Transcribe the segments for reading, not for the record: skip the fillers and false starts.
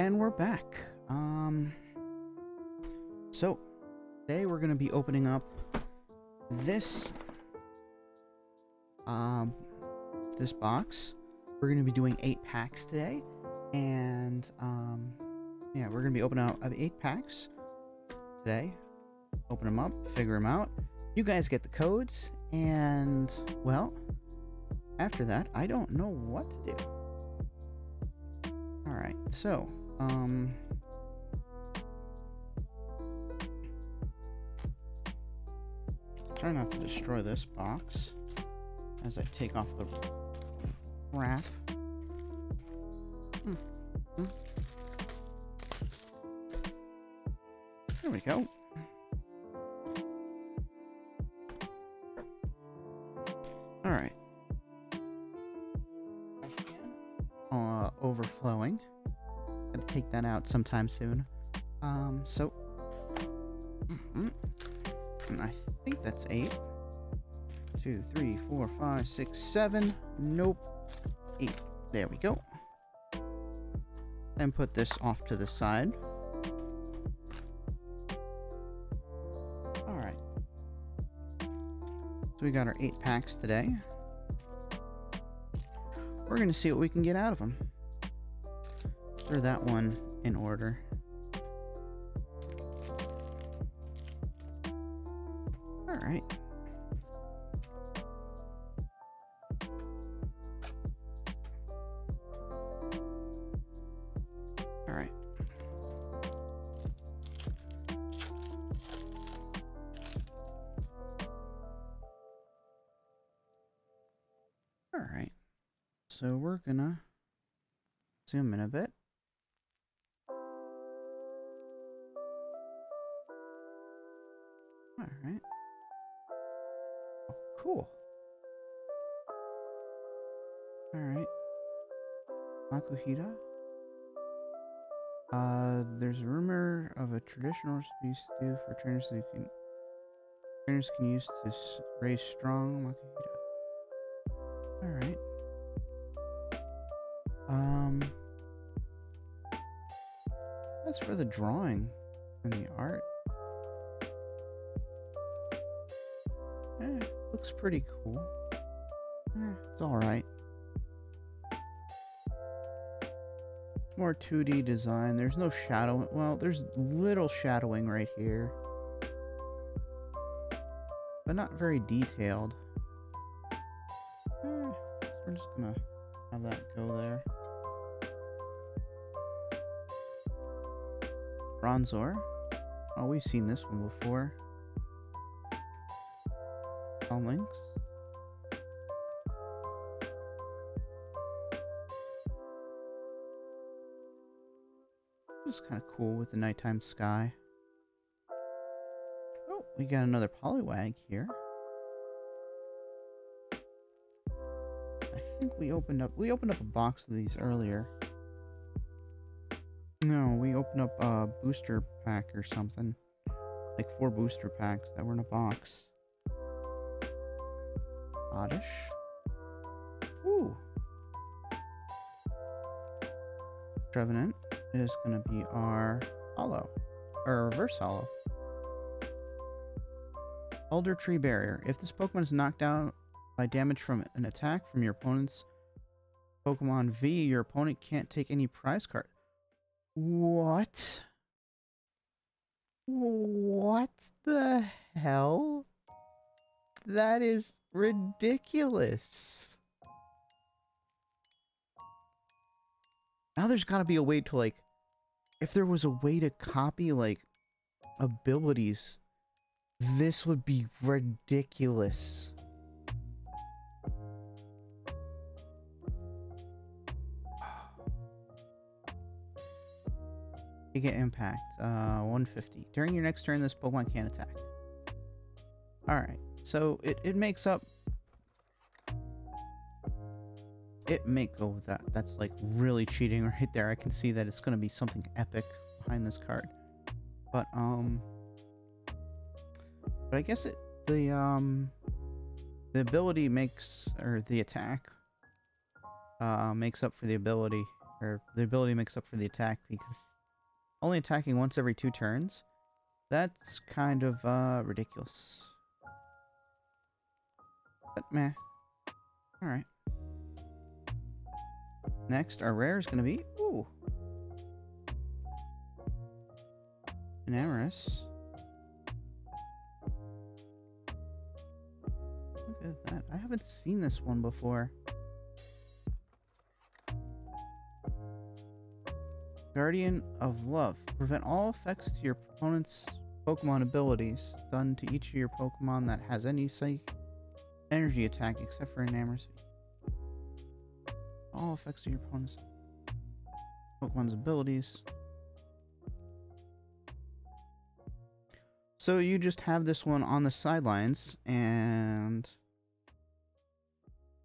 And we're back. So today we're gonna be opening up this this box. We're gonna be doing 8 packs today, and yeah, we're gonna be opening up 8 packs today. Open them up, figure them out. You guys get the codes, and well, after that, I don't know what to do. All right, so try not to destroy this box as I take off the wrap. There we go. All right. Overflowing. Gotta take that out sometime soon. So, and I think that's 8. 2, 3, 4, 5, 6, 7. Nope. 8. There we go. Then put this off to the side. Alright. So we got our 8 packs today. We're going to see what we can get out of them. Throw that one in order. Alright. Alright. Alright. So we're gonna zoom in a bit. Alright. Oh, cool. Alright. Makuhita. There's a rumor of a traditional recipe stew for trainers that trainers can use to raise strong Makuhita. Alright. As for the drawing and the art, looks pretty cool. It's alright. More 2D design. There's no shadow. Well, there's little shadowing right here, but not very detailed. We're just gonna have that go there. Bronzor. Oh, we've seen this one before. Links. It's kind of cool with the nighttime sky. Oh, we got another Poliwag here. I think we opened up a box of these earlier. No, we opened up a booster pack or something. Like 4 booster packs that were in a box. Oddish. Ooh. Trevenant is going to be our hollow. Or reverse hollow. Elder Tree Barrier. If this Pokemon is knocked out by damage from an attack from your opponent's Pokemon V, your opponent can't take any prize card. What? What the hell? That is ridiculous. Now there's got to be a way to, like, if there was a way to copy, like, abilities, this would be ridiculous. Giga Impact, 150. During your next turn, this Pokemon can't attack. Alright, so it makes up... It may go with that. That's like really cheating right there. I can see that it's going to be something epic behind this card. But I guess the ability makes, or the attack makes up for the ability, or the ability makes up for the attack, because only attacking once every 2 turns, that's kind of ridiculous. But meh. Alright. Next, our rare is going to be, ooh, an Amorous. Look at that. I haven't seen this one before. Guardian of Love. Prevent all effects to your opponent's Pokemon abilities done to each of your Pokemon that has any psychic energy attack except for an Amorous. All effects to your opponent's Pokemon's abilities. So you just have this one on the sidelines, and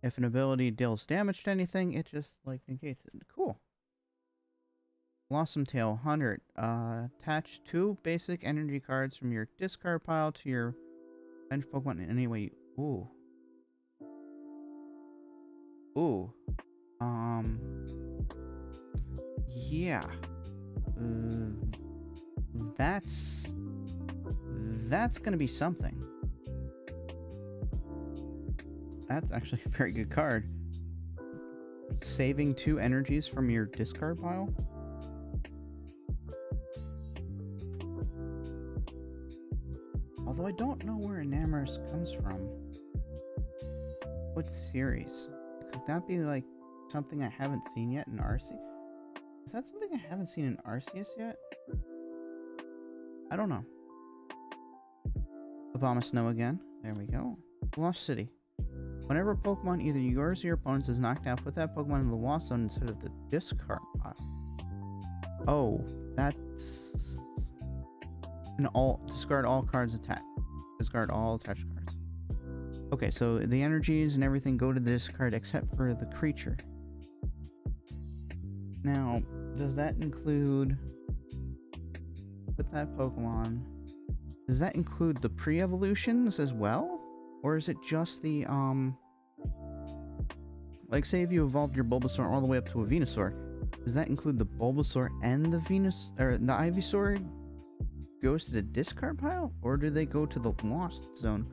if an ability deals damage to anything, it just like negates it. Cool. Blossom Tail 100. Attach 2 basic energy cards from your discard pile to your bench Pokemon in any way. Ooh. Ooh. Yeah. That's gonna be something. That's actually a very good card. Saving 2 energies from your discard pile. Although I don't know where Enamorous comes from. What series? Could that be like something I haven't seen yet in Arceus? Is that something I haven't seen in Arceus yet? I don't know. Abomasnow again. There we go. Lost City. Whenever a Pokemon, either yours or your opponent's, is knocked out, put that Pokemon in the Lost Zone instead of the discard pile. Oh, that's an discard all cards attached. Discard all attached cards. Okay, so the energies and everything go to the discard except for the creature. Now, does that include... Put that Pokemon... Does that include the pre-evolutions as well? Or is it just the, like, say if you evolved your Bulbasaur all the way up to a Venusaur, does that include the Bulbasaur and the or the Ivysaur goes to the discard pile? Or do they go to the Lost Zone?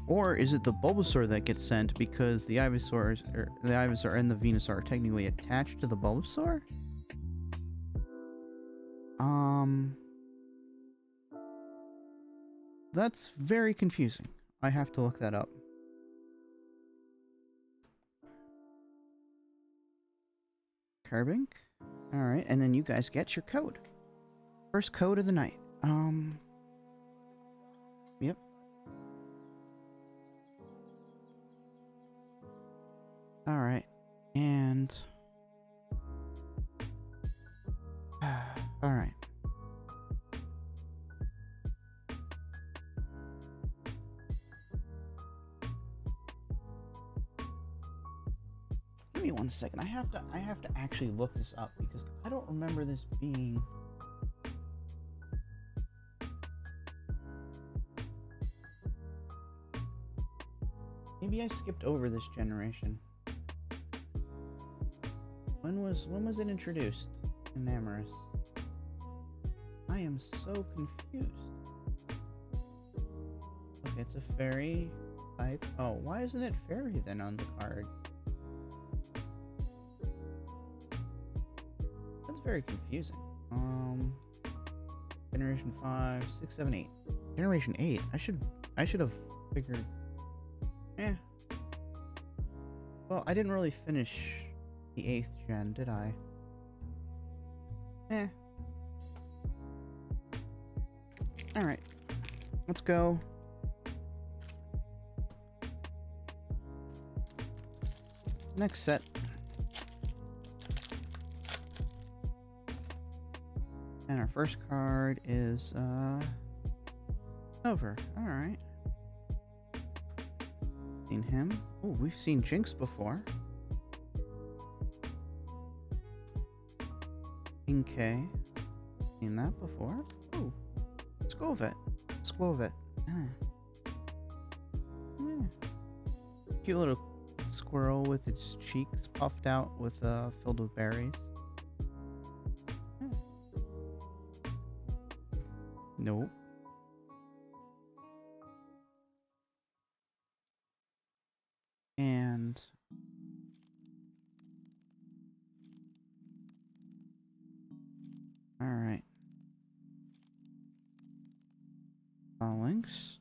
Or is it the Bulbasaur that gets sent because the Ivysaur and the Venusaur are technically attached to the Bulbasaur? That's very confusing. I have to look that up. Carbink? Alright, and then you guys get your code. First code of the night. Yep. Alright, and... Alright. Give me 1 second. I have to actually look this up because I don't remember this being... Maybe I skipped over this generation. When was it introduced? Enamorous. I am so confused. Okay, it's a fairy type. Oh, why isn't it fairy then on the card? That's very confusing. Generation 5, 6, 7, 8. Generation 8. I should have figured. Eh. Well, I didn't really finish the 8th gen, did I? Eh. Alright. Let's go. Next set. And our first card is, over. Alright. Seen him. Oh, we've seen Jinx before. Inkay. Seen that before. Oh. Squovet. Squovet. Ah. Yeah. Cute little squirrel with its cheeks puffed out with filled with berries. Nope. And all right. Links.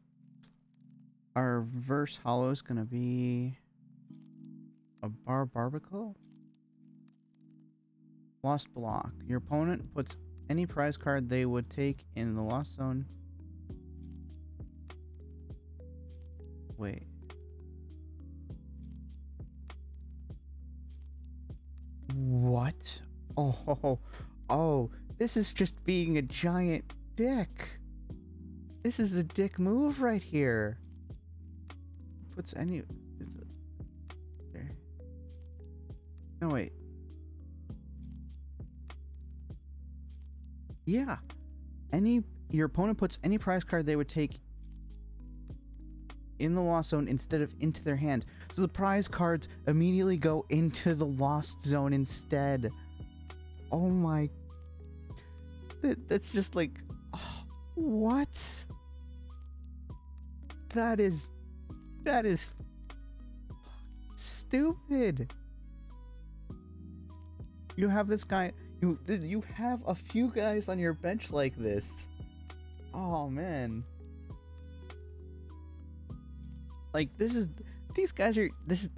Our reverse hollow is gonna be a barbacle. Lost block. Your opponent puts any prize card they would take in the lost zone. Wait. What? Oh, this is just being a giant dick. This is a dick move right here. Puts any... There. No, wait. Yeah. Your opponent puts any prize card they would take in the lost zone instead of into their hand. So the prize cards immediately go into the lost zone instead. Oh my... That's just like... Oh, what? That is stupid. You have this guy... You have a few guys on your bench like this. Oh, man. Like, these guys are...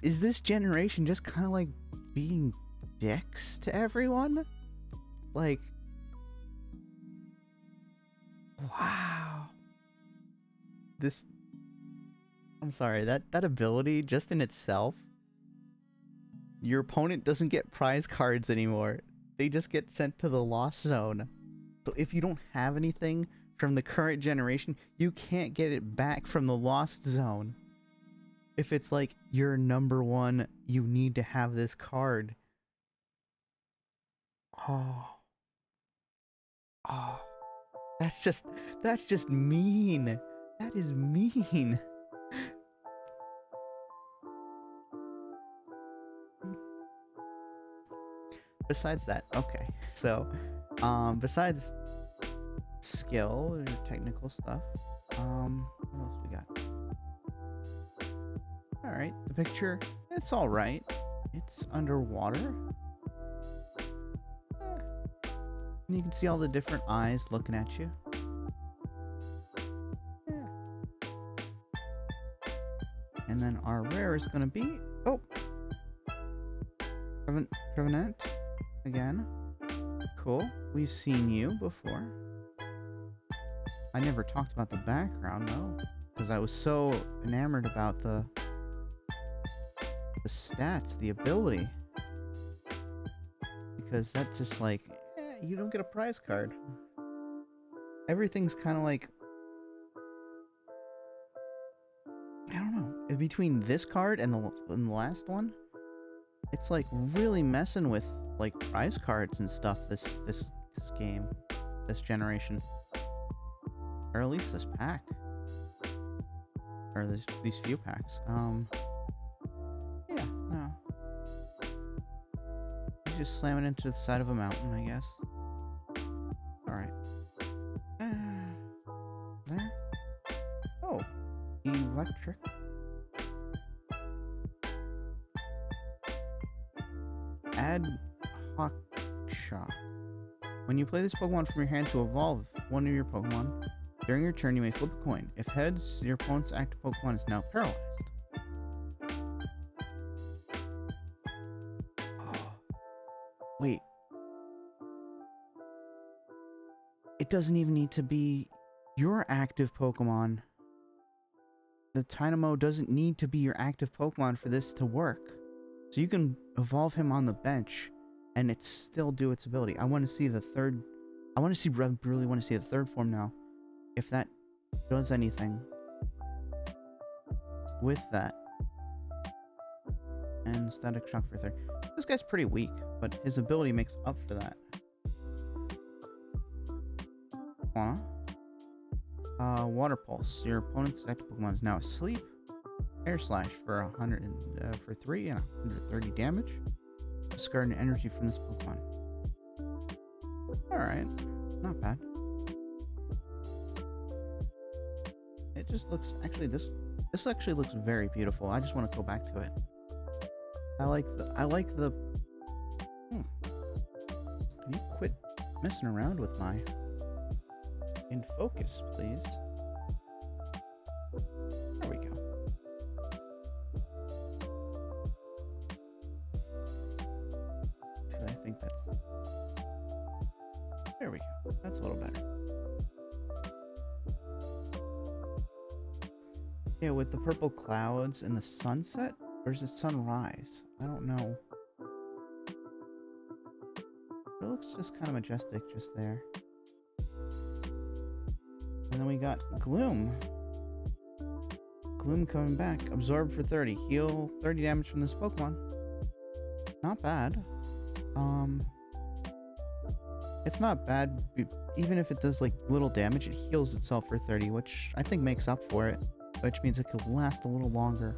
Is this generation just kind of like being dicks to everyone? Like... Wow. This... I'm sorry, that ability just in itself... Your opponent doesn't get prize cards anymore. They just get sent to the lost zone. So if you don't have anything from the current generation, you can't get it back from the lost zone. If it's like you're number one, you need to have this card. Oh. That's just mean. That is mean. Besides that, okay, so, besides skill or technical stuff, what else we got? Alright, the picture, it's alright. It's underwater. And you can see all the different eyes looking at you. Yeah. And then our rare is gonna be, oh! Trevenant. Again. Cool. We've seen you before. I never talked about the background, though. Because I was so enamored about the stats, the ability. Because that's just like, you don't get a prize card. Everything's kind of like... I don't know. Between this card and the last one, it's like really messing with like prize cards and stuff this game, this generation, or at least this pack, or these few packs. Yeah, no, you just slam it into the side of a mountain, I guess. All right. There. Oh, electric. Ad hoc shock. When you play this Pokemon from your hand to evolve one of your Pokemon, during your turn you may flip a coin. If heads, your opponent's active Pokemon is now paralyzed. Oh. Wait. It doesn't even need to be your active Pokemon. The Dynamo doesn't need to be your active Pokemon for this to work. So you can evolve him on the bench, and it still do its ability. I want to see the third... I want to see... really want to see the third form now. If that does anything with that. And static shock for third. This guy's pretty weak, but his ability makes up for that. Water Pulse. Your opponent's active Pokemon is now asleep. Air Slash for 100 for 3 and 130 damage. Discard an energy from this Pokemon. Alright, not bad. It just looks, actually this actually looks very beautiful. I just want to go back to it. I like the Can you quit messing around with my in focus, please? There we go. So I think that's, there we go. That's a little better. Yeah, with the purple clouds and the sunset, or is it sunrise? I don't know. It looks just kind of majestic just there. And then we got Gloom. Gloom coming back. Absorb for 30. Heal 30 damage from this Pokemon. Not bad. It's not bad. Even if it does like little damage, it heals itself for 30, which I think makes up for it. Which means it could last a little longer.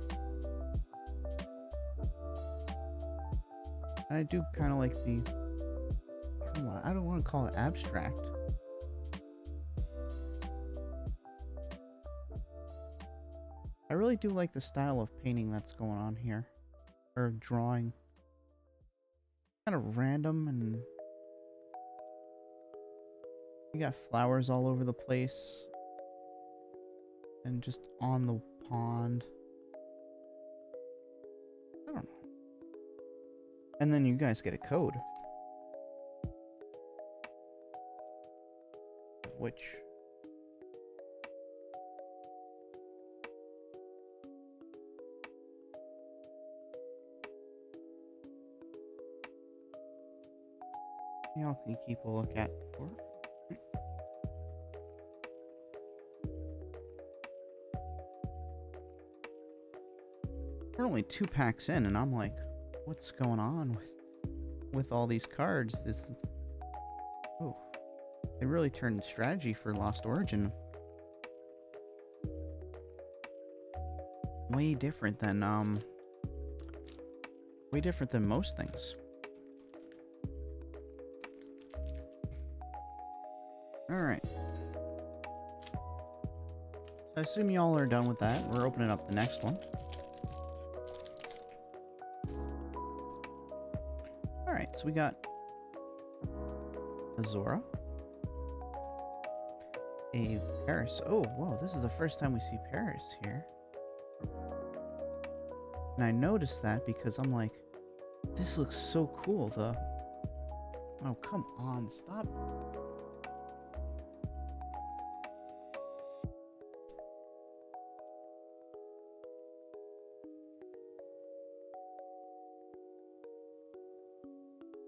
And I do kind of like the... I don't want to call it abstract. I really do like the style of painting that's going on here. Or drawing. Kind of random, and... you got flowers all over the place. And just on the pond. I don't know. And then you guys get a code. Which... y'all can keep a look at for. We're only 2 packs in, and I'm like, what's going on with all these cards? This, oh, they really turned strategy for Lost Origin way different than most things. All right. I assume y'all are done with that. We're opening up the next one. Alright, so we got a Zora, a Paris. Oh, whoa, this is the first time we see Paris here. And I noticed that because I'm like, this looks so cool. Oh, come on, stop.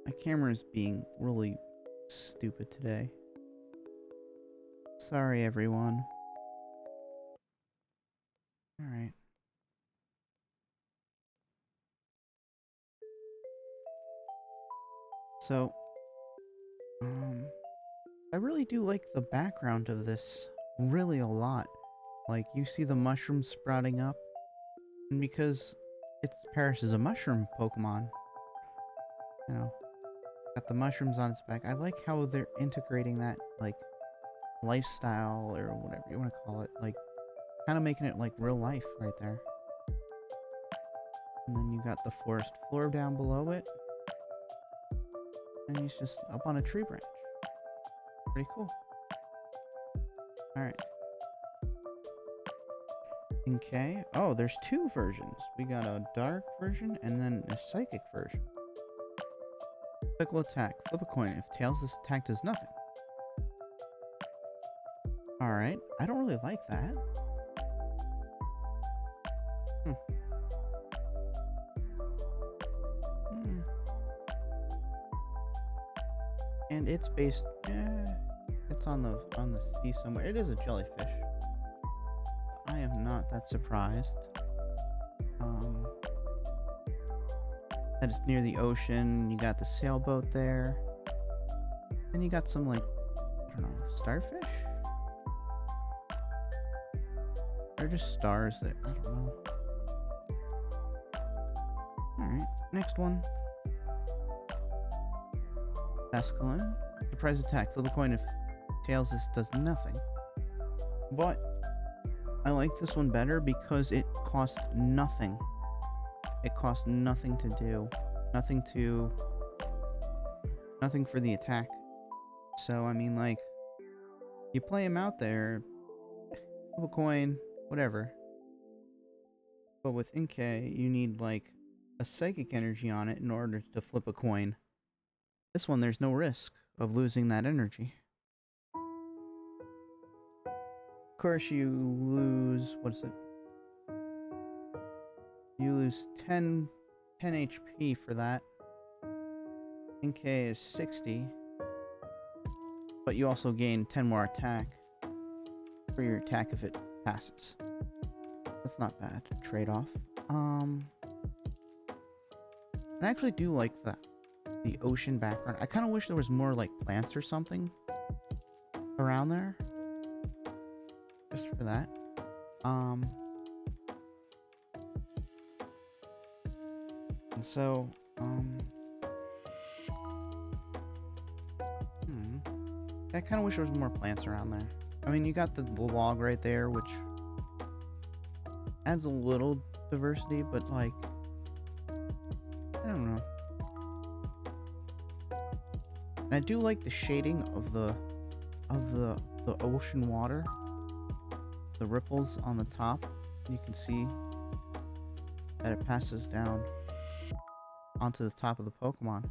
My camera is being really stupid today. Sorry, everyone. Alright. So, I really do like the background of this really a lot. Like, you see the mushrooms sprouting up, and because Paris is a mushroom Pokemon, you know, got the mushrooms on its back. I like how they're integrating that, like, lifestyle, or whatever you want to call it, like, kind of making it like real life right there. And then you got the forest floor down below it, and he's just up on a tree branch. Pretty cool. Alright. Okay. Oh, there's 2 versions. We got a dark version and then a psychic version. Cycle attack. Flip a coin. If tails, this attack does nothing. Alright. I don't really like that. And it's based... it's on the sea somewhere. It is a jellyfish. I am not that surprised. That it's near the ocean. You got the sailboat there. And you got some, like, I don't know, starfish? They're just stars that, I don't know. Alright, next one. Escalon. Surprise attack. Flip a coin if tails. This does nothing. But I like this one better because it costs nothing. It costs nothing to do. Nothing for the attack. So, I mean, like, you play him out there, flip a coin, whatever. But with Inkay, you need, like, a psychic energy on it in order to flip a coin. This one, there's no risk of losing that energy. Of course, you lose, what is it? You lose 10 HP for that. Inkay is 60. But you also gain 10 more attack for your attack if it passes. That's not bad. Trade-off. I actually do like the ocean background. I kind of wish there was more like plants or something around there. Just for that. And so, I kind of wish there was more plants around there. I mean, you got the log right there, which adds a little diversity, but like, I don't know. And I do like the shading of the ocean water. The ripples on the top. You can see that it passes down onto the top of the Pokemon.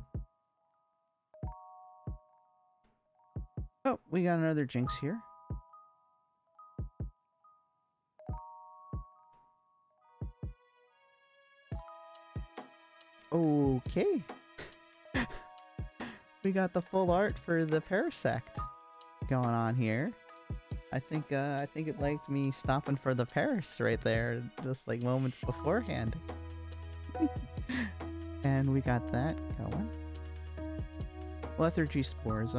Oh, we got another Jinx here. Okay. We got the full art for the Parasect going on here. I think it liked me stopping for the Paris right there, just like moments beforehand. And we got that going. Lethargy Spores.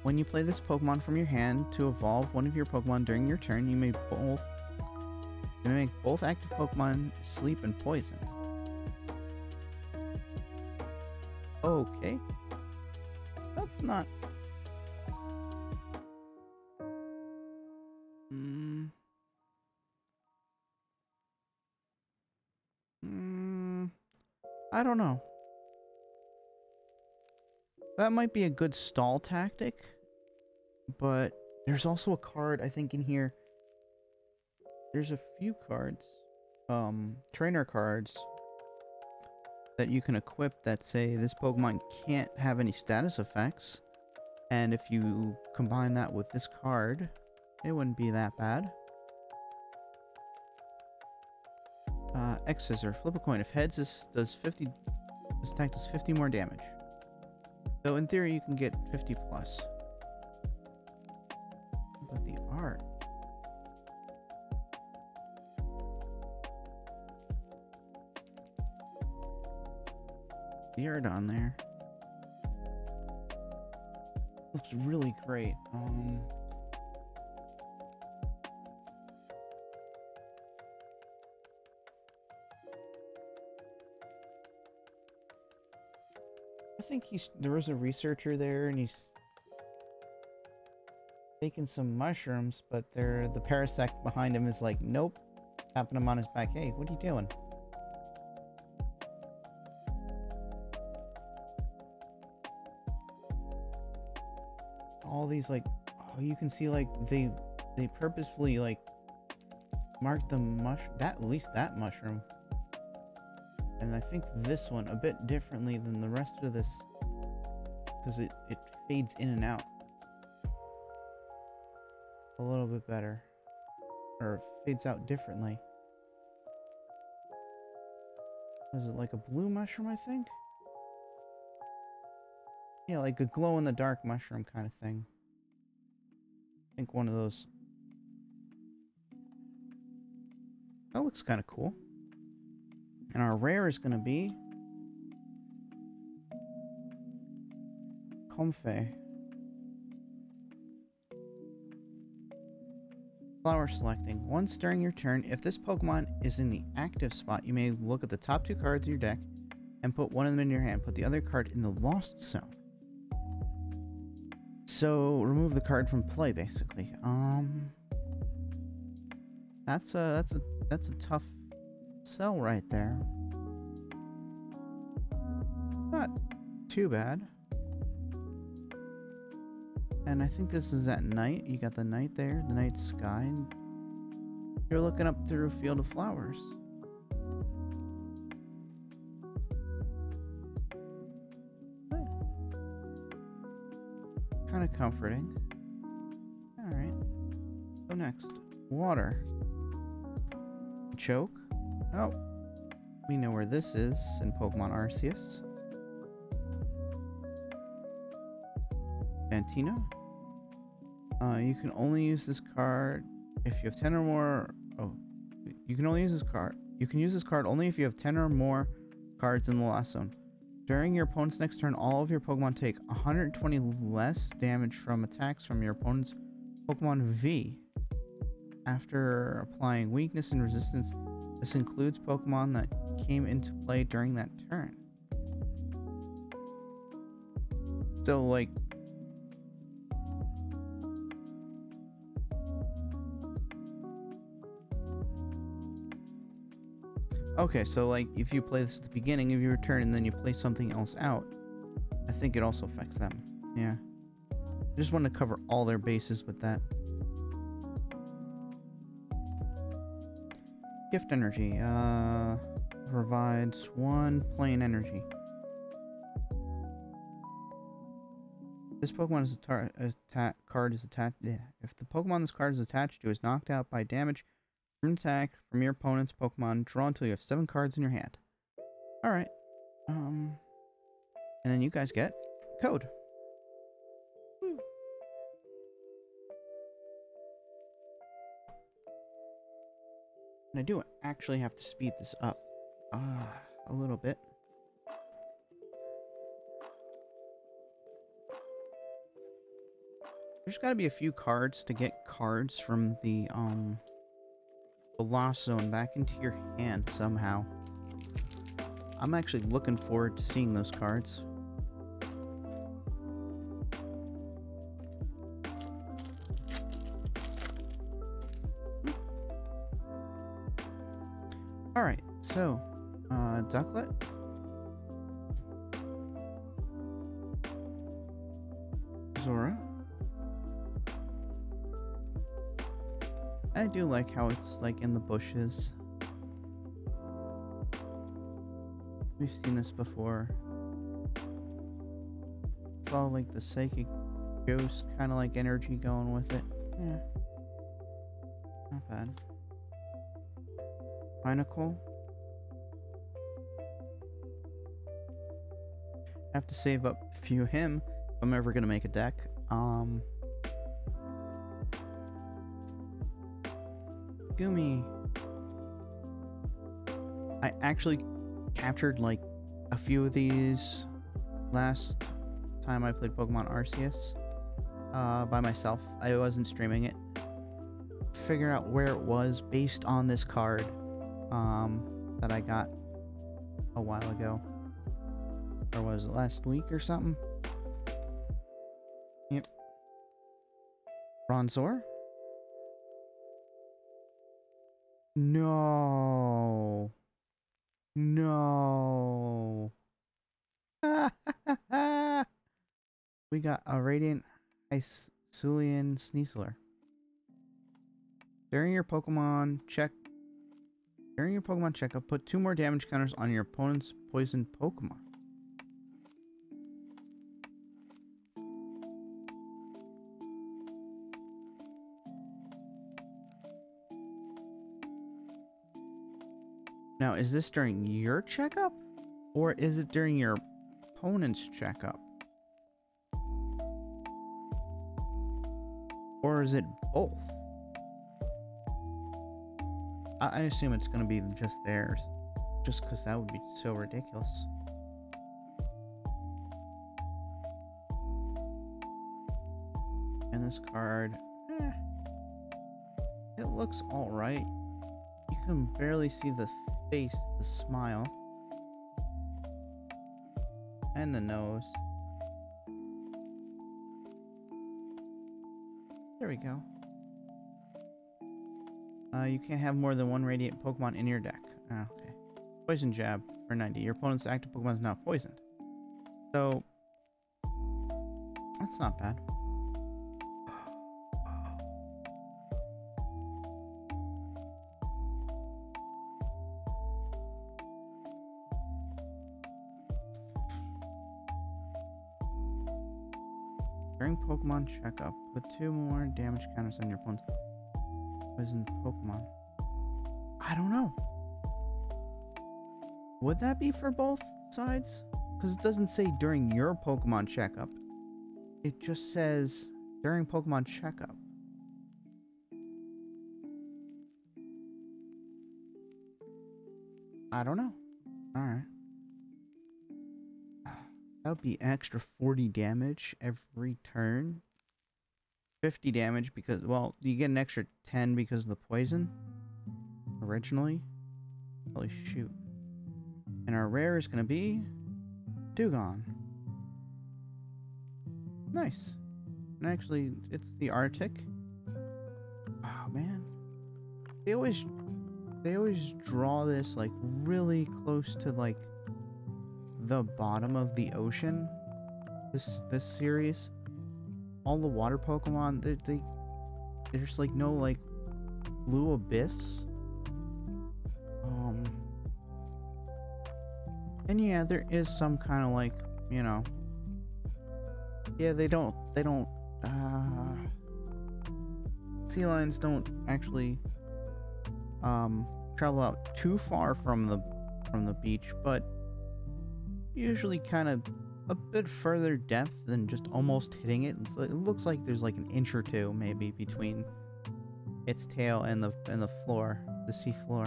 When you play this Pokemon from your hand to evolve one of your Pokemon during your turn, you may make both active Pokemon sleep and poison. Okay. That's not... I don't know. That might be a good stall tactic, but there's also a card, I think, in here. There's a few cards, trainer cards, that you can equip that say this Pokemon can't have any status effects. And if you combine that with this card, it wouldn't be that bad. X-Scissor. Flip a coin. If heads, this attack does 50 more damage. So in theory, you can get 50 plus. But the art... The art on there looks really great. I think there was a researcher there, and he's taking some mushrooms, but the Parasect behind him is like, nope, tapping him on his back. Hey, what are you doing? All these, like, oh, you can see, like, they purposefully, like, marked the at least that mushroom. And I think this one a bit differently than the rest of this, because it fades in and out a little bit better, or fades out differently. Was it like a blue mushroom, I think? Yeah, like a glow-in-the-dark mushroom kind of thing. I think one of those. That looks kind of cool. And our rare is going to be... Comfey. Flower selecting. Once during your turn, if this Pokemon is in the active spot, you may look at the top 2 cards in your deck and put one of them in your hand. Put the other card in the lost zone. So remove the card from play, basically. That's a tough sell right there. Not too bad. And I think this is at night. You got the night there, the night sky, and you're looking up through a field of flowers. Kind of comforting. Alright. So next. Water. Choke. Oh. We know where this is in Pokemon Arceus. Fantina. You can only use this card if you have 10 or more. Oh, you can only use this card. You can use this card only if you have 10 or more cards in the lost zone. During your opponent's next turn, all of your Pokemon take 120 less damage from attacks from your opponent's Pokemon V. After applying weakness and resistance, this includes Pokemon that came into play during that turn. So, like, okay, so like if you play this at the beginning of your turn and then you play something else out, I think it also affects them. Yeah. I just want to cover all their bases with that. Gift energy. Provides 1 plain energy. This Pokemon is card is attached. Yeah. If the Pokemon this card is attached to is knocked out by damage from an attack from your opponent's Pokemon, draw until you have 7 cards in your hand. Alright. And then you guys get code. Woo. And I do actually have to speed this up a little bit. There's got to be a few cards to get cards from the lost zone back into your hand somehow. I'm actually looking forward to seeing those cards. Alright, so Ducklet. Zora. I do like how it's like in the bushes. We've seen this before. It's all like the psychic ghost kind of like energy going with it. Yeah. Not bad. Binacle. Have to save up a few him if I'm ever gonna make a deck. Gumi. I actually captured like a few of these last time I played Pokemon Arceus by myself. I wasn't streaming it. Figure out where it was based on this card that I got a while ago. Or was it last week or something? Yep. Bronzor? No. No. We got a Radiant Hycealian Sneasler. During your Pokemon checkup, put 2 more damage counters on your opponent's poison Pokemon. Now, is this during your checkup? Or is it during your opponent's checkup? Or is it both? I assume it's going to be just theirs. Just because that would be so ridiculous. And this card... It looks alright. You can barely see the face, the smile. And the nose. There we go. You can't have more than one radiant Pokemon in your deck. Ah, okay. Poison Jab for 90. Your opponent's active Pokemon is now poisoned. So, that's not bad. During Pokemon checkup, put 2 more damage counters on your opponent's poison Pokemon. I don't know. Would that be for both sides? Because it doesn't say during your Pokemon checkup. It just says during Pokemon checkup. I don't know. Alright. That would be extra 40 damage every turn. 50 damage because, well, you get an extra 10 because of the poison. Originally. Holy shoot. And our rare is going to be Dugong. Nice. And actually, it's the Arctic. Oh, man. They always draw this, like, really close to, like, the bottom of the ocean. This series. All the water Pokemon, there's, like, no, like, blue abyss. And yeah, there is some kind of, like, you know, yeah, they don't, sea lions don't actually, travel out too far from the beach, but usually kind of a bit further depth than just almost hitting it. It looks like there's like an inch or two maybe between its tail and the floor, the sea floor.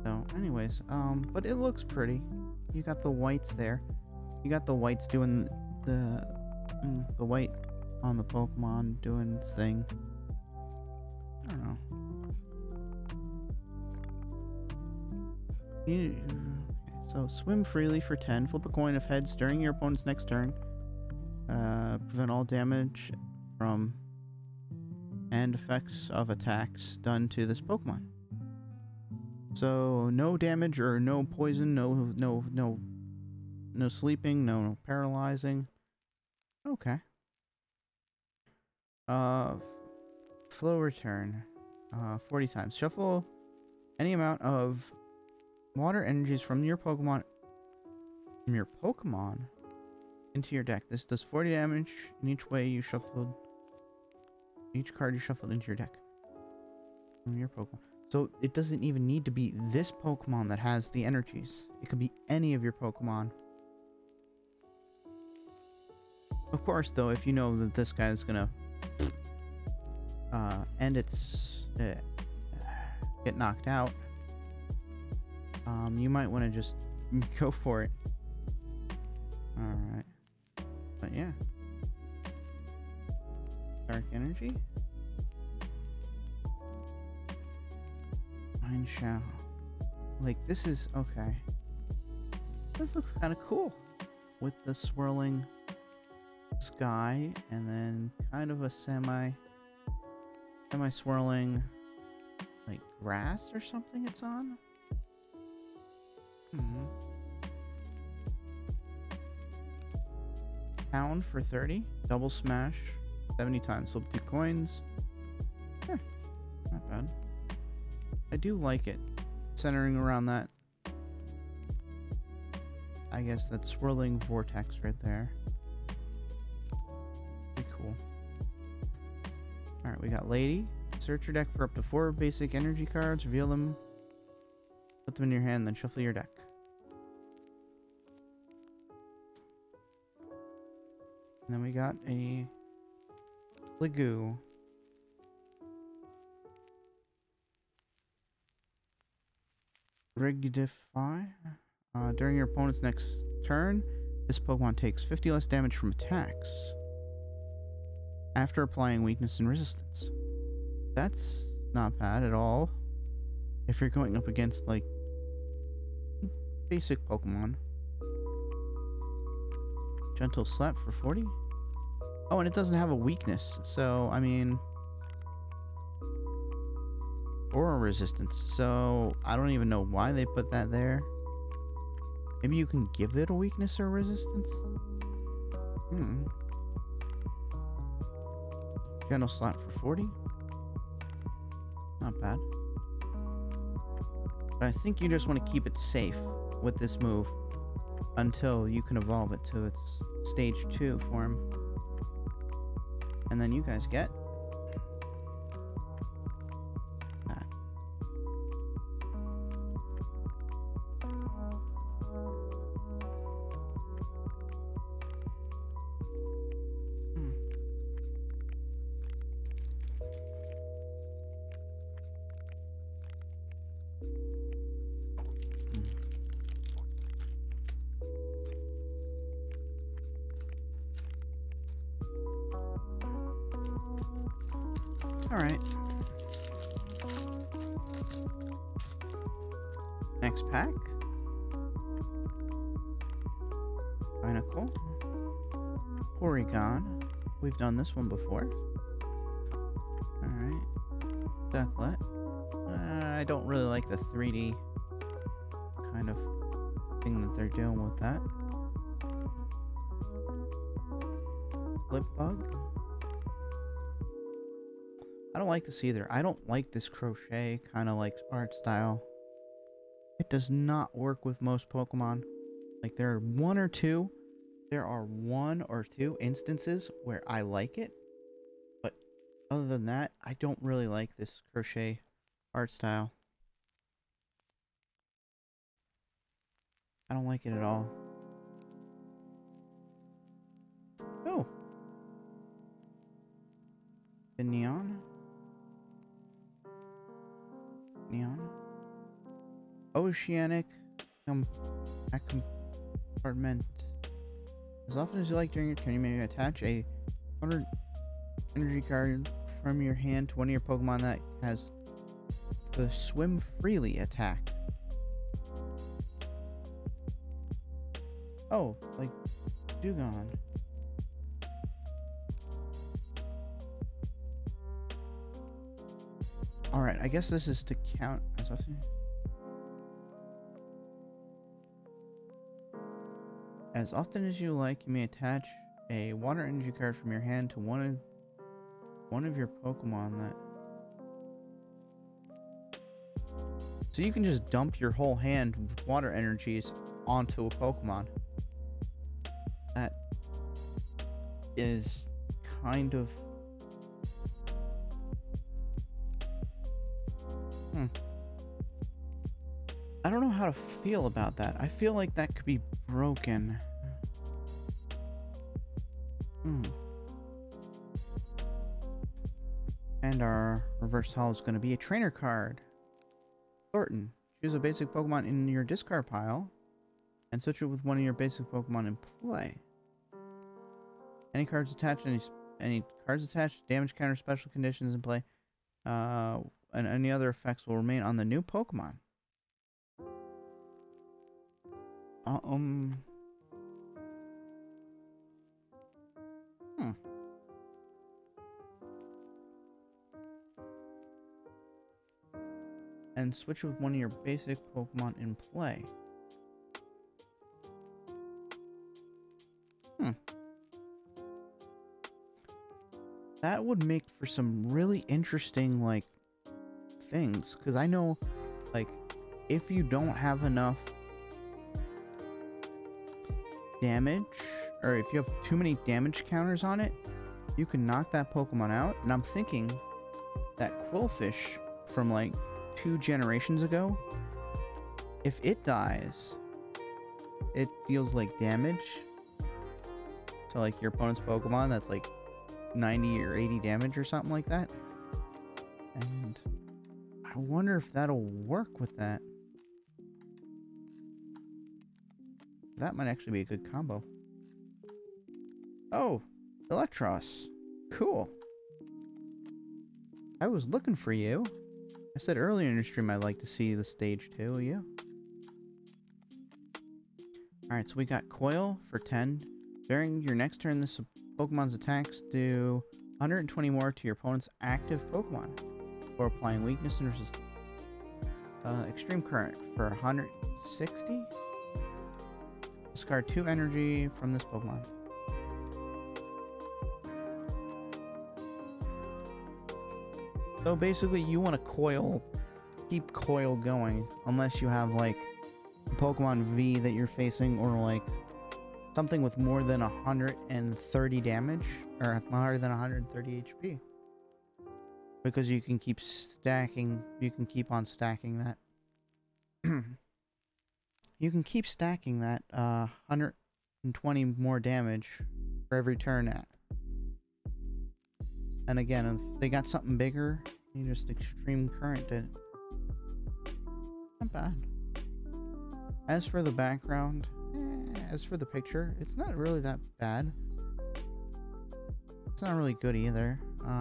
So, anyways, but it looks pretty. You got the whites there. You got the whites doing the white on the Pokemon doing its thing. I don't know. Okay, so swim freely for 10. Flip a coin of heads during your opponent's next turn. Prevent all damage from and effects of attacks done to this Pokemon. So no damage or no poison, no sleeping, no paralyzing. Okay. Flow return. 40 times. Shuffle any amount of water energies from your Pokemon into your deck. This does 40 damage in each way you shuffled. Each card you shuffled into your deck from your Pokemon. So it doesn't even need to be this Pokemon that has the energies. It could be any of your Pokemon. Of course, though, if you know that this guy is gonna end its get knocked out, you might want to just go for it. All right, but yeah, dark energy. Mind Shadow. Like, this is okay. This looks kind of cool with the swirling sky and then kind of a semi swirling, like, grass or something it's on. Pound for 30. Double smash 70 times. Flip 2 coins. Yeah, not bad. I do like it. Centering around that, I guess, that swirling vortex right there. Pretty cool. Alright, we got Lady. Search your deck for up to 4 basic energy cards. Reveal them. Put them in your hand, then shuffle your deck. And then we got a Ligoo. Rigidify. During your opponent's next turn, this Pokemon takes 50 less damage from attacks. after applying weakness and resistance. That's not bad at all. If you're going up against, like, basic Pokemon. Gentle Slap for 40? Oh, and it doesn't have a weakness, so, I mean... or a resistance, so I don't even know why they put that there. Maybe you can give it a weakness or a resistance? Gentle Slap for 40? Not bad. But I think you just want to keep it safe with this move until you can evolve it to its stage 2 form. And then you guys get that. Alright. Next pack. Binacle. Porygon. We've done this one before. Alright. Ducklet. I don't really like the 3D kind of thing that they're doing with that. Flipbug. I don't like this either. I don't like this crochet kind of like art style. It does not work with most Pokemon. Like there are one or two instances where I like it. But other than that, I don't really like this crochet art style. I don't like it at all. Oh. The Neon. Oceanic compartment. As often as you like during your turn, you may attach a water energy card from your hand to one of your Pokemon that has the Swim Freely attack. Oh, like Dugong. Alright, I guess this is to count as often. As often as you like, you may attach a water energy card from your hand to one of your Pokemon that... So you can just dump your whole hand with water energies onto a Pokemon. That is kind of... I don't know how to feel about that. I feel like that could be broken. And our reverse holo is going to be a trainer card. Thornton. Choose a basic Pokemon in your discard pile and switch it with one of your basic Pokemon in play. Any cards attached, damage counter, special conditions in play, and any other effects will remain on the new Pokemon. And switch with one of your basic Pokemon in play. That would make for some really interesting, like, things. Because I know, like, if you don't have enough damage, or if you have too many damage counters on it, you can knock that Pokemon out. And I'm thinking that Quillfish from, like, 2 generations ago, if it dies, it deals, like, damage to, like, your opponent's Pokemon that's, like, 90 or 80 damage or something like that. And I wonder if that'll work with that. That might actually be a good combo. Oh, Electros. Cool. I was looking for you. I said earlier in the stream I'd like to see the stage too, yeah. Alright, so we got Coil for 10. During your next turn, this Pokemon's attacks do 120 more to your opponent's active Pokemon for applying weakness and resistance. Extreme Current for 160. Discard 2 energy from this Pokemon. So basically, you want to keep Coil going, unless you have like a Pokemon V that you're facing, or like something with more than 130 damage, or more than 130 HP. Because you can keep stacking, you can keep on stacking that. You can keep stacking that 120 more damage for every turn at. And again, if they got something bigger, you just Extreme Current it. Not bad. As for the background, as for the picture, it's not really that bad. It's not really good either.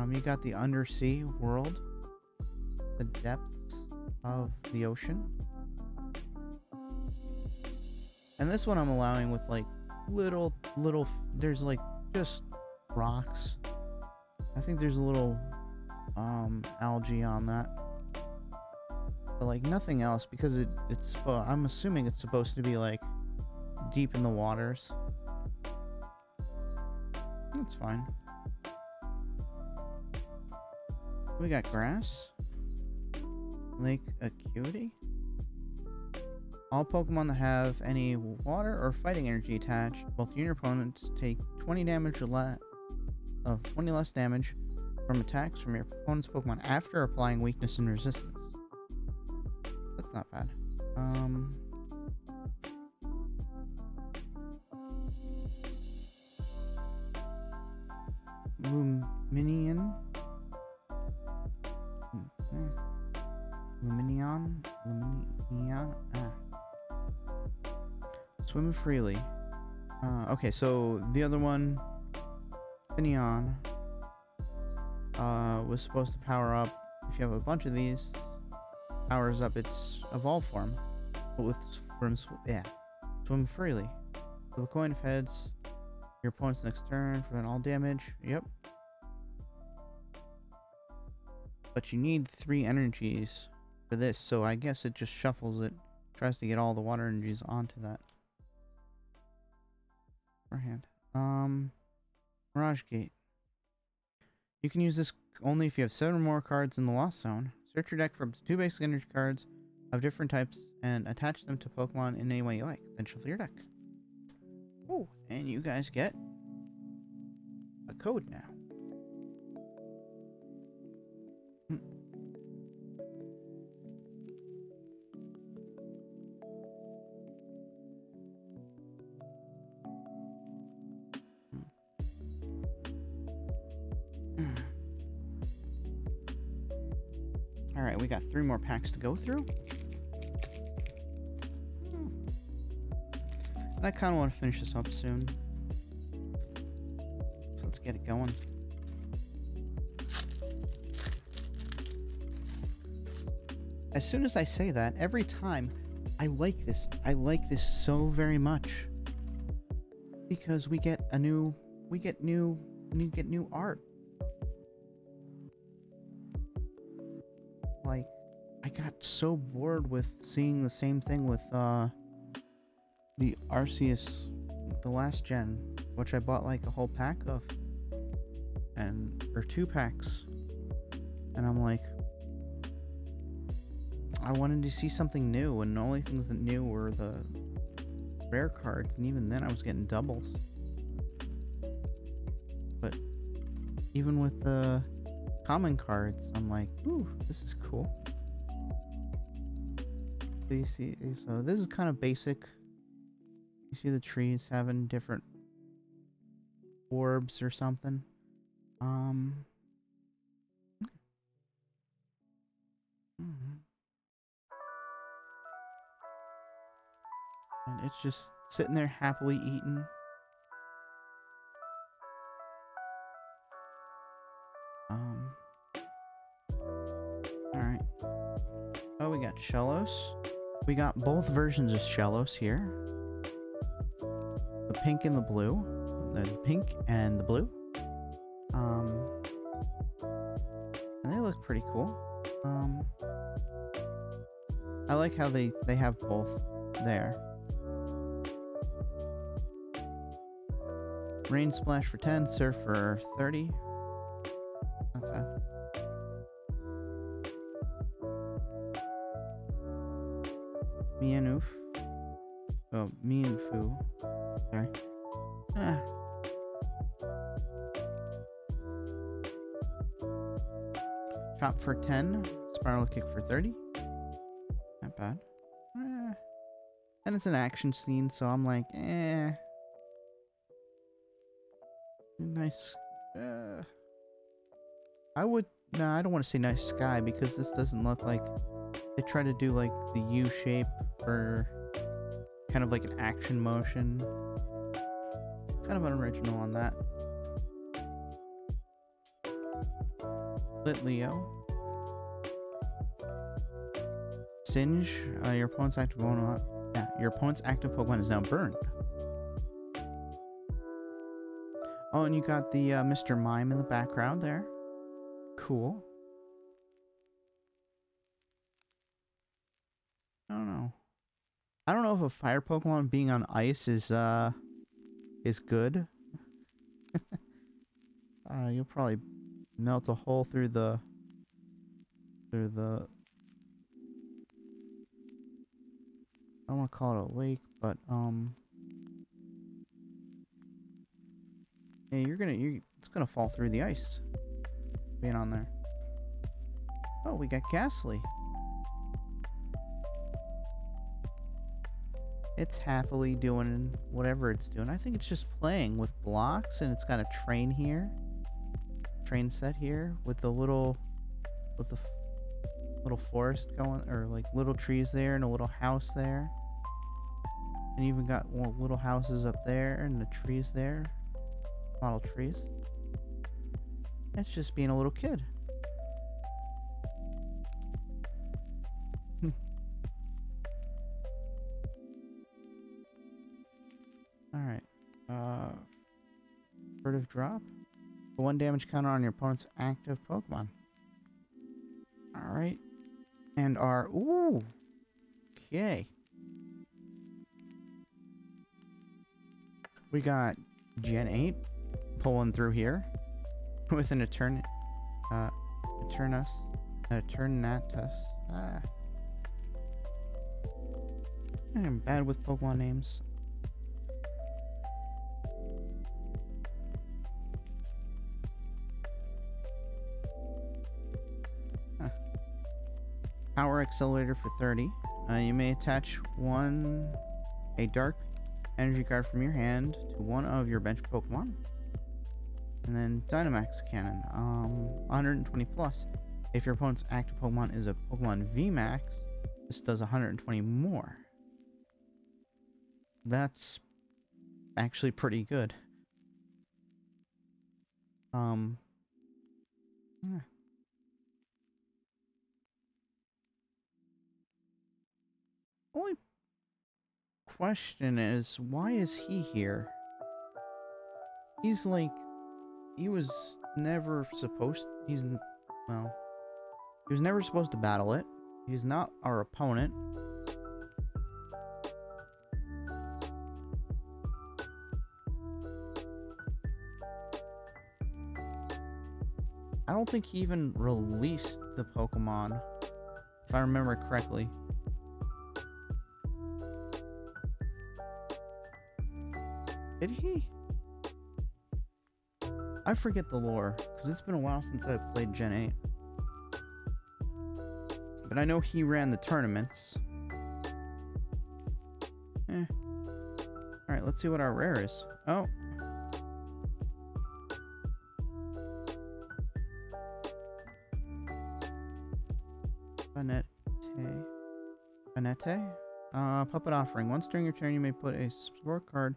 You got the undersea world, the depths of the ocean. And this one I'm allowing with like little, there's like just rocks. I think there's a little algae on that. But like nothing else, because it's I'm assuming it's supposed to be like deep in the waters. That's fine. We got grass. Lake Acuity. All Pokemon that have any water or fighting energy attached, both you and your opponents take 20 damage or 20 less damage from attacks from your opponent's Pokemon after applying weakness and resistance. That's not bad. Luminion. Luminion. Swim freely. Okay, so the other one, Finneon, was supposed to power up. If you have a bunch of these, powers up its evolve form. But with swim freely. Flip a coin if heads. Your opponent's next turn, prevent all damage. Yep. But you need 3 energies for this, so I guess it just shuffles it. Tries to get all the water energies onto that. Hand. Mirage Gate. You can use this only if you have 7 or more cards in the Lost Zone. Search your deck for up to 2 basic energy cards of different types and attach them to Pokemon in any way you like. Then shuffle your deck. Oh, and you guys get a code now. Alright, we got 3 more packs to go through. And I kind of want to finish this up soon. So let's get it going. As soon as I say that, every time, I like this. I like this so very much. Because we get new art. Like, I got so bored with seeing the same thing with the Arceus, the last gen, which I bought like a whole pack of, or 2 packs, and I'm like, I wanted to see something new, and the only things that new were the rare cards, and even then I was getting doubles. But even with the common cards, I'm like, ooh, this is cool. So you see, so this is kind of basic. You see the trees having different orbs or something. And it's just sitting there happily eating. Shellos. We got both versions of Shellos here. The pink and the blue. The pink and the blue. And they look pretty cool. I like how they have both there. Rain Splash for 10, Surf for 30. Not bad. Me and Oof. Oh, me and Foo. Sorry. Chop for 10, Spiral Kick for 30. Not bad. And it's an action scene, so I'm like, eh. Nice. I would. Nah, I don't want to say nice sky because this doesn't look like. They try to do like the U shape for kind of like an action motion. Kind of unoriginal on that. Lit Leo. Singe. Your opponent's active Pokemon. Yeah, your opponent's active Pokemon is now burned. Oh, and you got the Mr. Mime in the background there. Cool. I don't know. I don't know if a fire Pokemon being on ice is good. You'll probably melt a hole through the I don't want to call it a lake, but yeah, it's gonna fall through the ice being on there. Oh, we got Ghastly. It's happily doing whatever it's doing. I think it's just playing with blocks, and it's got a train here. Train set here with the little forest going, or like little trees there and a little house there. And even got little houses up there and the trees there. Model trees. That's just being a little kid. Alright. Furtive drop. 1 damage counter on your opponent's active Pokemon. Alright. And our... Ooh! Okay. We got Gen 8 pulling through here with an Eternatus. I'm bad with Pokemon names. Power Accelerator for 30. You may attach a dark energy card from your hand to one of your bench Pokemon. And then Dynamax Cannon, 120 plus. If your opponent's active Pokemon is a Pokemon VMAX, this does 120 more. That's actually pretty good. Yeah. Only question is, why is he here? He's like, he was never supposed, he was never supposed to battle it. He's not our opponent. I don't think he even released the Pokemon, if I remember correctly. Did he? I forget the lore, because it's been a while since I've played Gen 8. But I know he ran the tournaments. Alright, let's see what our rare is. Oh. Banete? Puppet Offering. Once during your turn, you may put a support card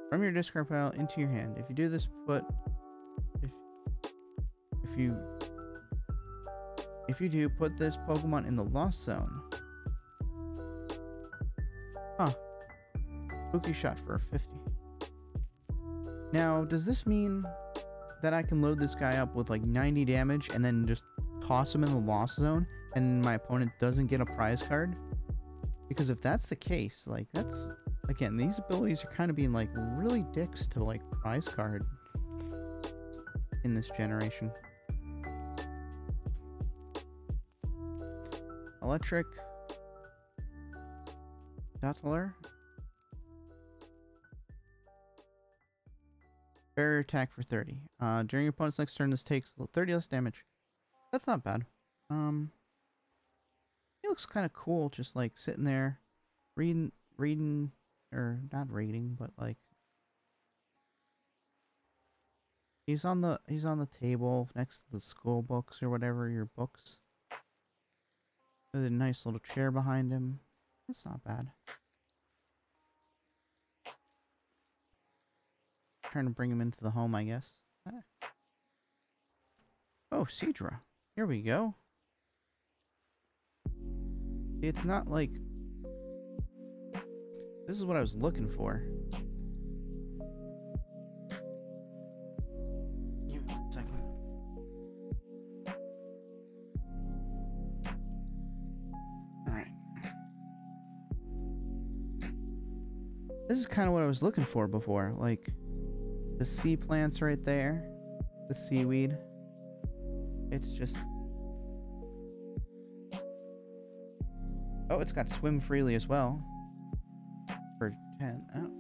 from your discard pile into your hand. If you do this, If you do, put this Pokemon in the Lost Zone. Huh. Spooky shot for 50. Now, does this mean that I can load this guy up with like 90 damage and then just toss him in the Lost Zone and my opponent doesn't get a prize card? Because if that's the case, like that's, again, these abilities are kind of being like really dicks to like prize card in this generation. Electric Dottler. Barrier attack for 30. During your opponent's next turn, this takes 30 less damage. That's not bad. He looks kind of cool, just like sitting there, reading, or not reading, but like he's on the table next to the school books or whatever, your books. There's a nice little chair behind him. That's not bad. Trying to bring him into the home, I guess. Oh, Seadra. Here we go. It's not like... This is what I was looking for. Give me 1 second. Alright. This is kind of what I was looking for before. Like, the sea plants right there. The seaweed. It's just... Oh, it's got swim freely as well. For 10. Oh.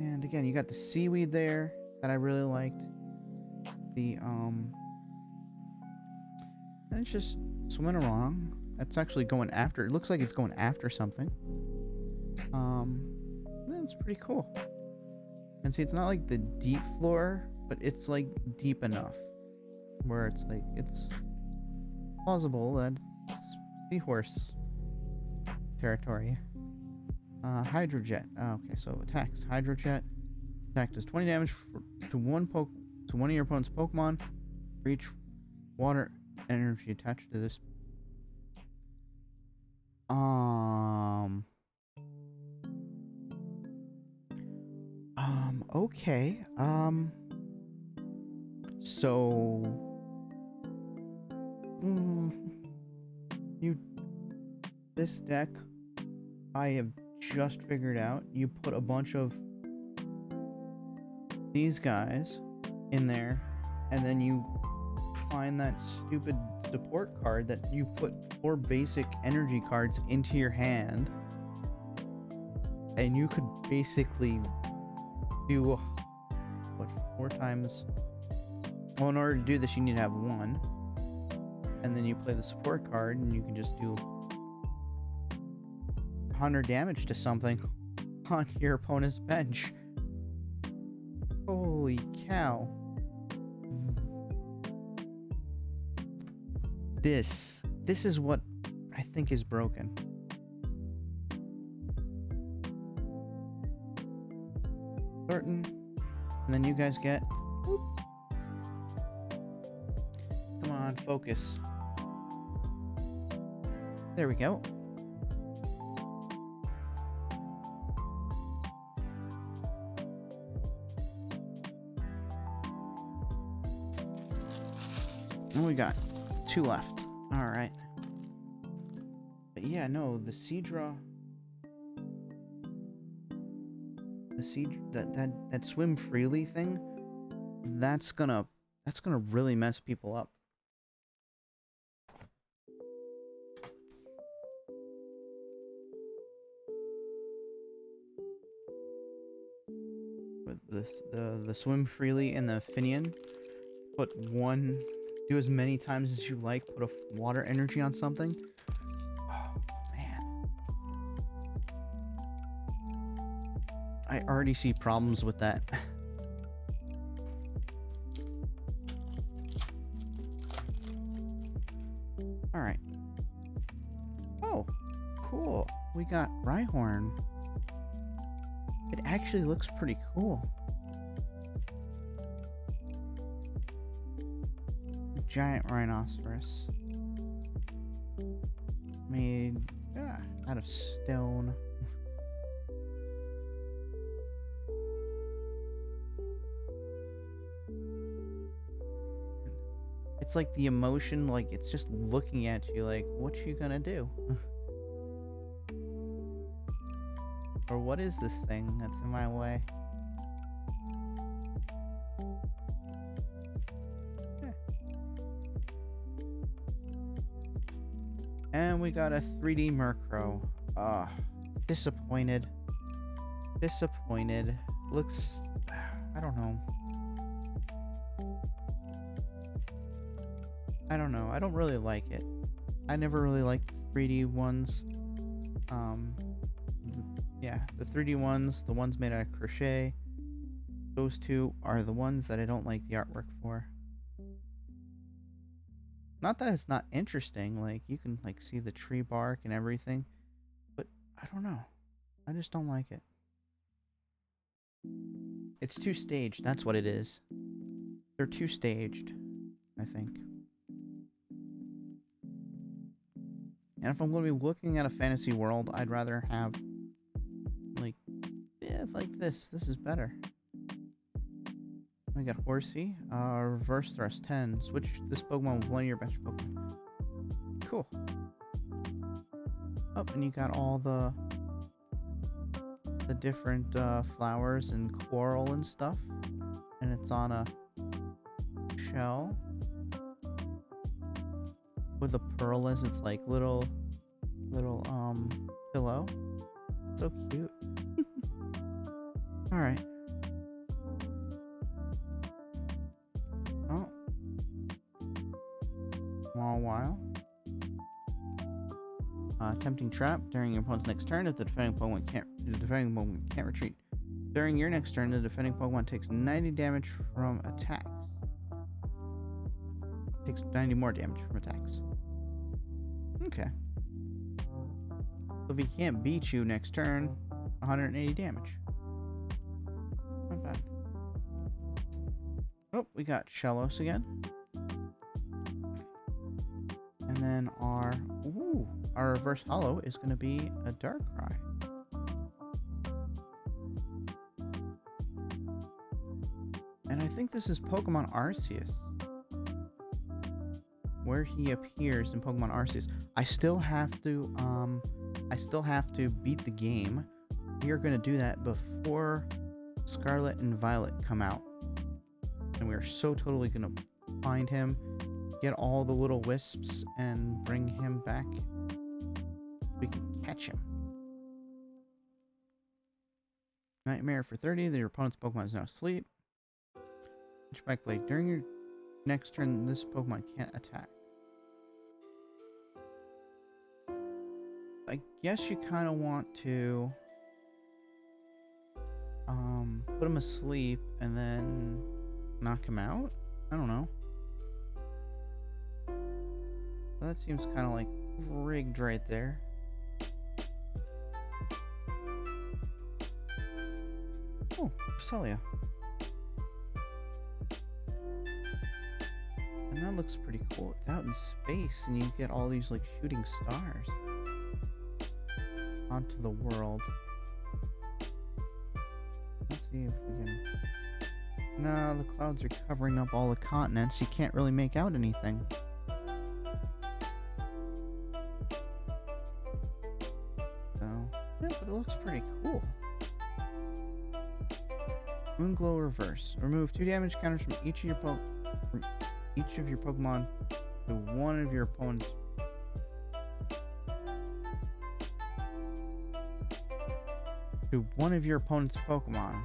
And again, you got the seaweed there that I really liked. The, and it's just swimming along. It's actually going after, it looks like it's going after something. That's pretty cool. And see, it's not like the deep floor, but it's like deep enough where it's like, it's plausible that it's seahorse territory. Hydrojet. Oh, okay, so attacks. Hydrojet. Attack does 20 damage to one of your opponent's Pokemon. For each water energy attached to this. Okay. So this deck I have just figured out. You put a bunch of these guys in there, and then you find that stupid support card that you put 4 basic energy cards into your hand, and you could basically do what, 4 times. Well, in order to do this, you need to have 1, and then you play the support card, and you can just do 100 damage to something on your opponent's bench. Holy cow. This is what I think is broken. Thornton, and then you guys get... Whoop. Come on, focus. There we go. And we got 2 left. All right. But yeah, no, the Seadra... that swim freely thing, that's gonna really mess people up. With this, the swim freely and the Finian, put 1, do as many times as you like, put a water energy on something. I already see problems with that. Alright. Oh, cool. We got Rhyhorn. It actually looks pretty cool. A giant rhinoceros. Made out of stone. It's like the emotion, like it's just looking at you like, what you gonna do? Or what is this thing that's in my way? Yeah. And we got a 3D Murkrow. Disappointed. Disappointed. Looks... I don't know. I don't know. I don't really like it. I never really liked 3D ones. Yeah, the 3D ones, the ones made out of crochet, those two are the ones that I don't like the artwork for. Not that it's not interesting, like you can like see the tree bark and everything, but I don't know. I just don't like it. It's two staged, that's what it is. They're two staged, I think. And if I'm going to be looking at a fantasy world, I'd rather have like this. This is better. We got Horsey. Reverse thrust 10. Switch this Pokemon with one of your bench Pokemon. Cool. Oh, and you got all the different flowers and coral and stuff. And it's on a shell with a pearl as its like little pillow. So cute. All right. Oh. Small while. Tempting trap during your opponent's next turn. If the defending Pokemon can't retreat. During your next turn, the defending Pokemon takes 90 damage from attacks. Takes 90 more damage from attacks. Okay. So if he can't beat you next turn, 180 damage. Not bad. Oh, we got Shellos again. And then our reverse holo is going to be a Darkrai. And I think this is Pokemon Arceus, where he appears in Pokemon Arceus. I still have to beat the game. We are going to do that before Scarlet and Violet come out. And we are so totally going to find him, get all the little wisps, and bring him back. We can catch him. Nightmare for 30. Your opponent's Pokemon is now asleep. Back blade. During your next turn, this Pokemon can't attack. I guess you kind of want to put him asleep and then knock him out? I don't know. That seems kind of like rigged right there. Oh, Celia. And that looks pretty cool. It's out in space and you get all these like shooting stars onto the world. Let's see if we can... No, the clouds are covering up all the continents. You can't really make out anything. So, yeah, but it looks pretty cool. Moonglow Reverse. Remove 2 damage counters from each of your Pokemon to one of your opponent's. To one of your opponent's Pokemon.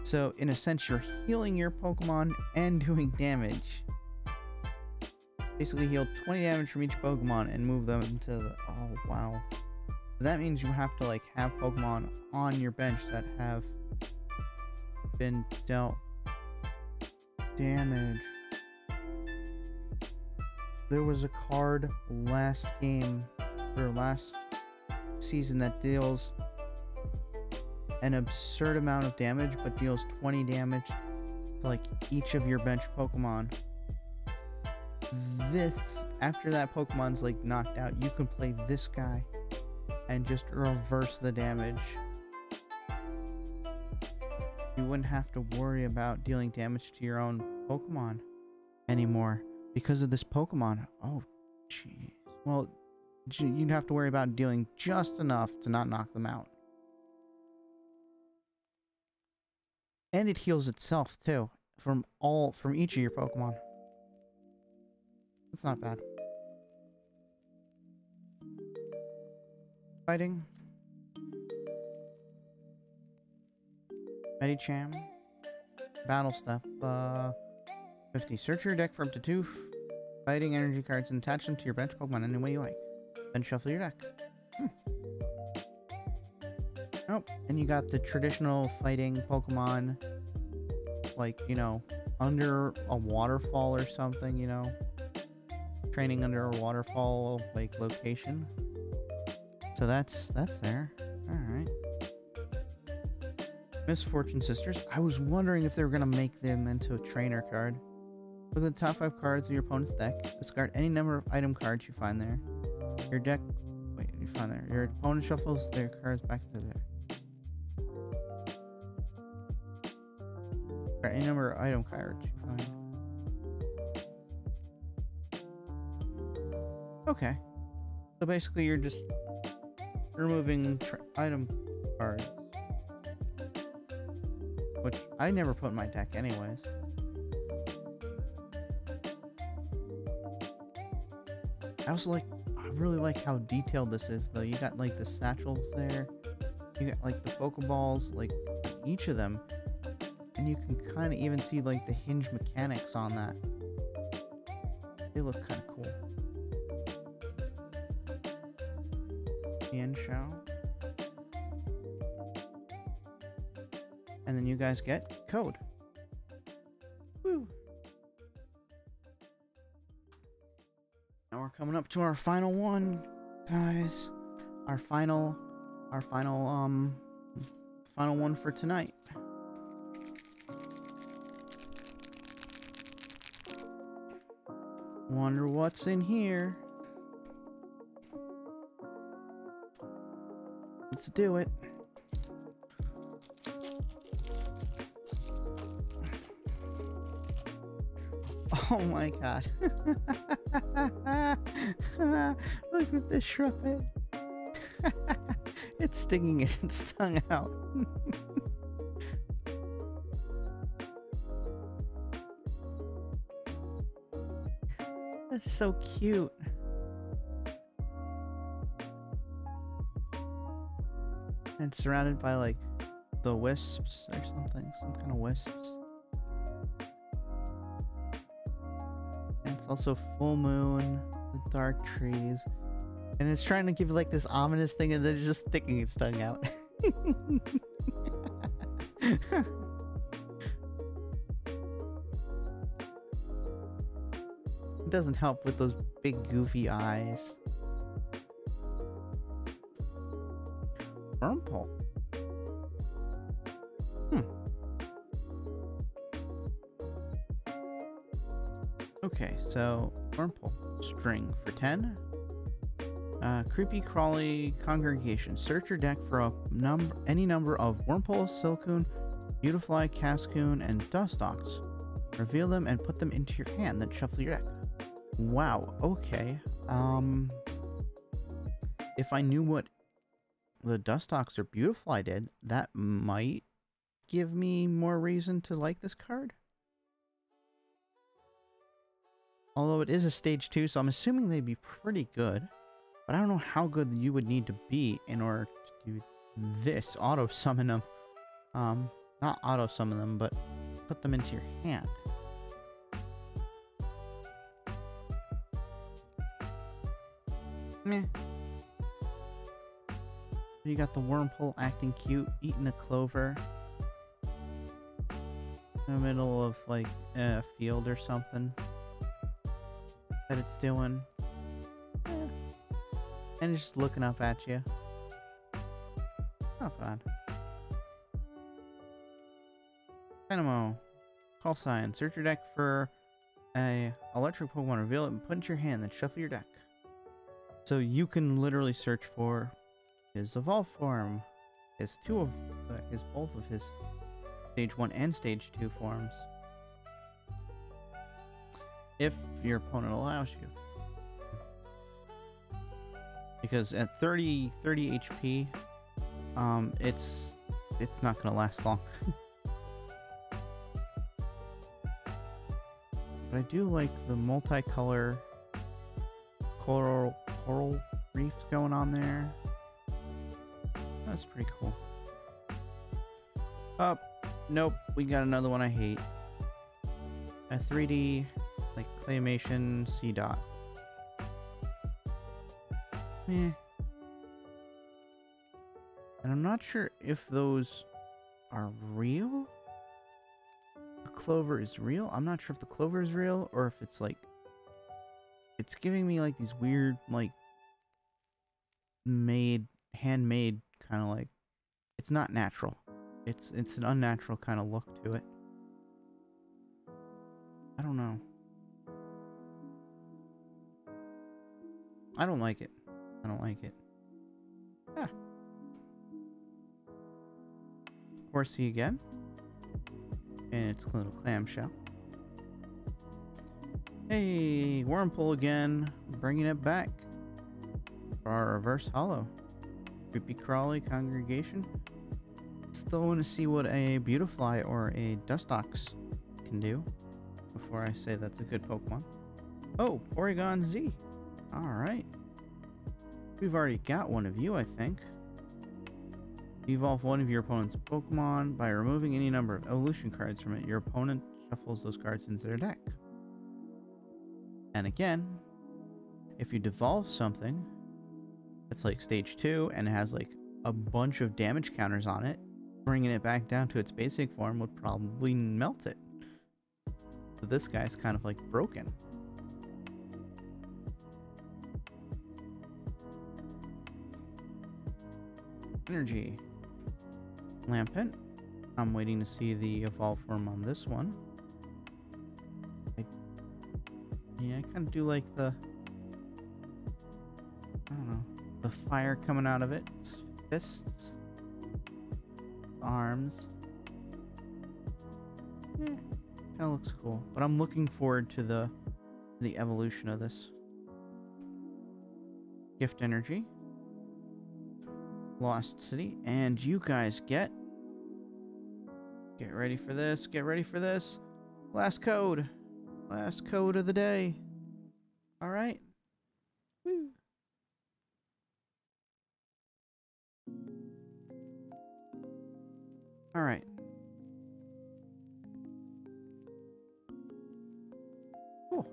So, in a sense, you're healing your Pokemon and doing damage. Basically, heal 20 damage from each Pokemon and move them into the... Oh, wow. That means you have to, like, have Pokemon on your bench that have been dealt damage. There was a card last game, or last season, that deals an absurd amount of damage, but deals 20 damage to like each of your bench Pokemon. This, after that Pokemon's like knocked out, you can play this guy and just reverse the damage. You wouldn't have to worry about dealing damage to your own Pokemon anymore because of this Pokemon. Oh, jeez. Well, you'd have to worry about dealing just enough to not knock them out. And it heals itself too from each of your Pokemon. That's not bad. Fighting. Medicham. Battle step. 50. Search your deck for up to 2 fighting energy cards and attach them to your bench Pokemon any way you like. Then shuffle your deck. Oh, and you got the traditional fighting Pokemon, like, you know, under a waterfall or something, you know, training under a waterfall, like, location. So that's there. Alright. Misfortune Sisters. I was wondering if they were going to make them into a trainer card. Look at the top 5 cards of your opponent's deck. Discard any number of item cards you find there. Your deck... Wait, you find there. Your opponent shuffles their cards back to there. Discard any number of item cards you find. Okay. So basically you're just removing item cards. Which I never put in my deck anyways. I really like how detailed this is though. You got like the satchels there. You got like the Pokeballs, like each of them. And you can kind of even see like the hinge mechanics on that. They look kind of cool. Tien Shao. And then you guys get code. Woo! Now we're coming up to our final one, guys. Our final one for tonight. Wonder what's in here. Let's do it. Oh my god. Look at this Shrubhead. It's sticking its tongue out. That's so cute. And it's surrounded by like the wisps or something, some kind of wisps. And it's also full moon, the dark trees, and it's trying to give you like this ominous thing, and then it's just sticking its tongue out. It doesn't help with those big goofy eyes. Wurmple. Okay, so Wurmple. String for 10. Creepy Crawly Congregation. Search your deck for any number of Wurmple, Silcoon, Beautifly, Cascoon, and Dustox. Reveal them and put them into your hand, then shuffle your deck. Wow, okay. If I knew what the Dustox or Beautifly did, that might give me more reason to like this card. Although it is a stage 2, so I'm assuming they'd be pretty good. But I don't know how good you would need to be in order to do this. Auto-summon them. Not auto-summon them, but put them into your hand. Meh. You got the Wurmple acting cute, eating a clover. In the middle of, like, a field or something. That it's doing. Yeah. And it's just looking up at you. Not bad. Dynamo. Call sign. Search your deck for a electric Pokemon. Reveal it and put it in your hand. Then shuffle your deck. So you can literally search for his evolve form. His both of his stage 1 and stage 2 forms. If your opponent allows you. Because at 30 HP, it's not gonna last long. But I do like the multicolor coral reefs going on there. That's pretty cool. Oh, nope, we got another one I hate. A 3D, like, claymation C dot. Eh. And I'm not sure if those are real. The clover is real. I'm not sure if the clover is real or if it's like... It's giving me like these weird, like, handmade kind of like... It's not natural. It's an unnatural kind of look to it. I don't know. I don't like it. I don't like it. Ah. Horsey again. And its little clamshell. Hey, Wormpull again. Bringing it back. For our reverse hollow. Creepy Crawly Congregation. Still want to see what a Beautifly or a Dustox can do. Before I say that's a good Pokemon. Oh, Porygon Z. Alright. We've already got one of you, I think. Evolve one of your opponent's Pokemon by removing any number of evolution cards from it. Your opponent shuffles those cards into their deck. And again, if you devolve something that's like stage 2 and it has like a bunch of damage counters on it, bringing it back down to its basic form would probably melt it. So this guy's kind of like broken. Energy. Lampent. I'm waiting to see the evolve form on this one. Yeah, I kind of do like the... I don't know. The fire coming out of its fists. Arms. Yeah, kind of looks cool. But I'm looking forward to the evolution of this. Gift Energy. Lost City. And you guys get ready for this. Get ready for this. Last code. Last code of the day. All right. Woo. All right. Cool.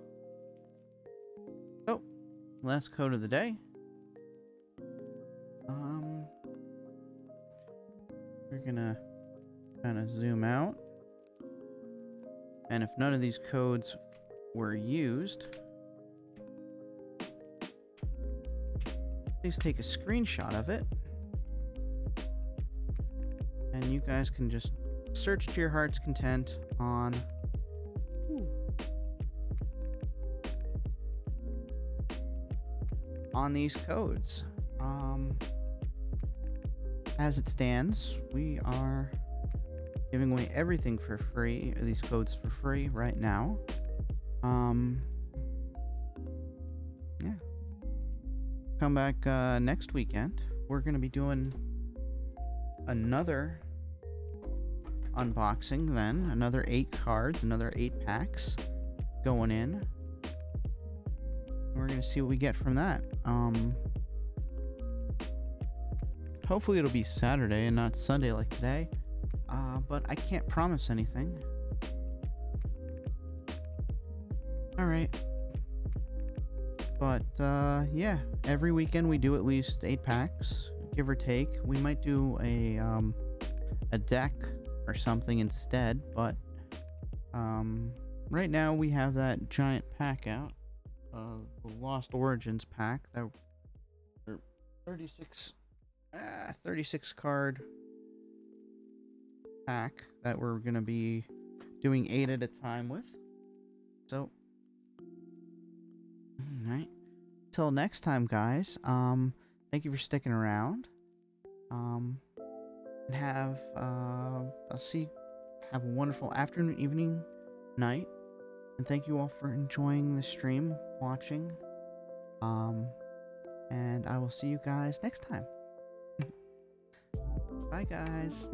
Oh, last code of the day. We're gonna kind of zoom out. And if none of these codes were used, please take a screenshot of it. And you guys can just search to your heart's content on... on these codes. As it stands, we are giving away everything for free, these codes for free right now. Yeah. Come back next weekend. We're going to be doing another unboxing then. Another 8 cards, another 8 packs going in. We're going to see what we get from that. Hopefully it'll be Saturday and not Sunday like today. But I can't promise anything. Alright. But, yeah. Every weekend we do at least 8 packs, give or take. We might do a deck or something instead, but, right now we have that giant pack out. The Lost Origins pack. That 36 card pack that we're gonna be doing 8 at a time with. So, alright. Till next time, guys. Thank you for sticking around. And have have a wonderful afternoon, evening, night. And thank you all for enjoying the stream, watching. And I will see you guys next time. Bye, guys.